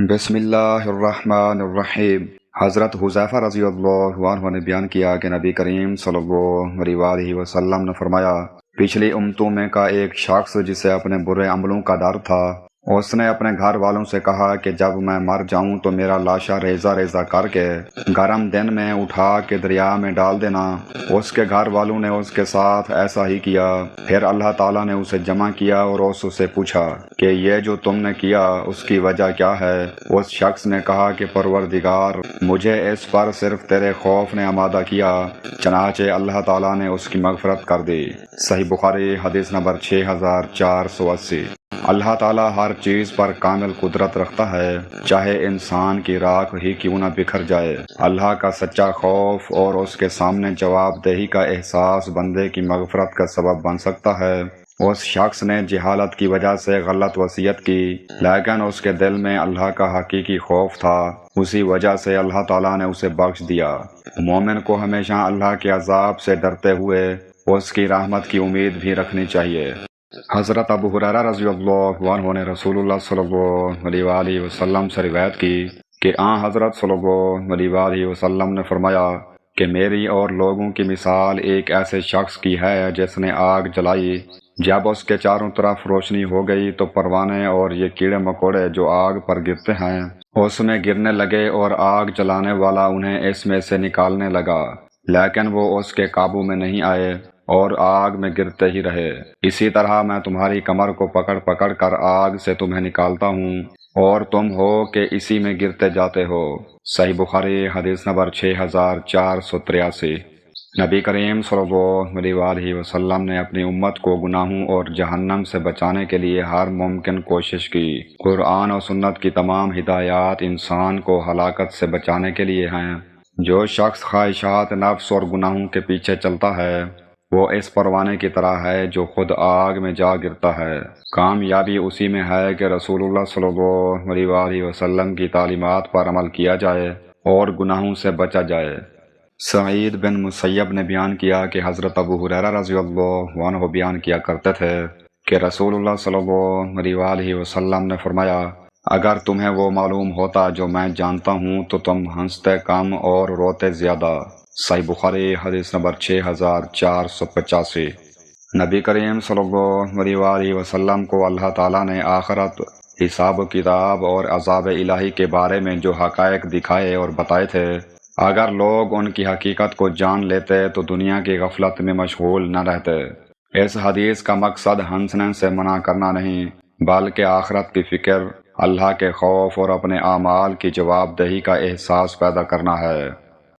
بسم اللہ الرحمن الرحیم۔ حضرت حذیفہ رضی اللہ عنہ نے بیان کیا کہ نبی کریم صلی اللہ علیہ وآلہ وسلم نے فرمایا، پچھلی امتوں میں کا ایک شخص جسے اپنے برے عملوں کا ڈر تھا، اس نے اپنے گھر والوں سے کہا کہ جب میں مر جاؤں تو میرا لاشا ریزہ ریزہ کر کے گرم دن میں اٹھا کے دریا میں ڈال دینا۔ اس کے گھر والوں نے اس کے ساتھ ایسا ہی کیا۔ پھر اللہ تعالیٰ نے اسے جمع کیا اور اس سے پوچھا کہ یہ جو تم نے کیا اس کی وجہ کیا ہے؟ اس شخص نے کہا کہ پروردگار، مجھے اس پر صرف تیرے خوف نے آمادہ کیا، چنانچہ اللہ تعالیٰ نے اس کی مغفرت کر دی۔ صحیح بخاری حدیث نمبر 6480۔ اللہ تعالیٰ ہر چیز پر کامل قدرت رکھتا ہے، چاہے انسان کی راکھ ہی کیوں نہ بکھر جائے۔ اللہ کا سچا خوف اور اس کے سامنے جواب دہی کا احساس بندے کی مغفرت کا سبب بن سکتا ہے۔ اس شخص نے جہالت کی وجہ سے غلط وصیت کی، لیکن اس کے دل میں اللہ کا حقیقی خوف تھا، اسی وجہ سے اللہ تعالیٰ نے اسے بخش دیا۔ مومن کو ہمیشہ اللہ کے عذاب سے ڈرتے ہوئے اس کی رحمت کی امید بھی رکھنی چاہیے۔ حضرت ابو ہریرہ رضی اللہ عنہ نے رسول اللہ صلی اللہ علیہ وآلہ وسلم سے روایت کی کہ حضرت صلی اللہ علیہ وآلہ وسلم نے فرمایا کہ میری اور لوگوں کی مثال ایک ایسے شخص کی ہے جس نے آگ جلائی، جب اس کے چاروں طرف روشنی ہو گئی تو پروانے اور یہ کیڑے مکوڑے جو آگ پر گرتے ہیں اس میں گرنے لگے اور آگ جلانے والا انہیں اس میں سے نکالنے لگا، لیکن وہ اس کے قابو میں نہیں آئے اور آگ میں گرتے ہی رہے۔ اسی طرح میں تمہاری کمر کو پکڑ پکڑ کر آگ سے تمہیں نکالتا ہوں اور تم ہو کہ اسی میں گرتے جاتے ہو۔ صحیح بخاری حدیث نمبر 6483۔ نبی کریم صلی اللہ علیہ وآلہ وسلم نے اپنی امت کو گناہوں اور جہنم سے بچانے کے لیے ہر ممکن کوشش کی۔ قرآن اور سنت کی تمام ہدایات انسان کو ہلاکت سے بچانے کے لیے ہیں۔ جو شخص خواہشات نفس اور گناہوں کے پیچھے چلتا ہے وہ اس پروانے کی طرح ہے جو خود آگ میں جا گرتا ہے۔ کامیابی اسی میں ہے کہ رسول اللہ صلی اللہ علیہ وآلہ وسلم کی تعلیمات پر عمل کیا جائے اور گناہوں سے بچا جائے۔ سعید بن مسیب نے بیان کیا کہ حضرت ابو ہریرہ رضی اللہ عنہ بیان کیا کرتے تھے کہ رسول اللہ صلی اللہ علیہ وآلہ وسلم نے فرمایا، اگر تمہیں وہ معلوم ہوتا جو میں جانتا ہوں تو تم ہنستے کم اور روتے زیادہ۔ صحیح بخاری حدیث نمبر 6485۔ نبی کریم صلی اللہ علیہ وآلہ وسلم کو اللہ تعالیٰ نے آخرت، حساب و کتاب اور عذاب الہی کے بارے میں جو حقائق دکھائے اور بتائے تھے، اگر لوگ ان کی حقیقت کو جان لیتے تو دنیا کی غفلت میں مشغول نہ رہتے۔ اس حدیث کا مقصد ہنسنے سے منع کرنا نہیں بلکہ آخرت کی فکر، اللہ کے خوف اور اپنے اعمال کی جواب دہی کا احساس پیدا کرنا ہے۔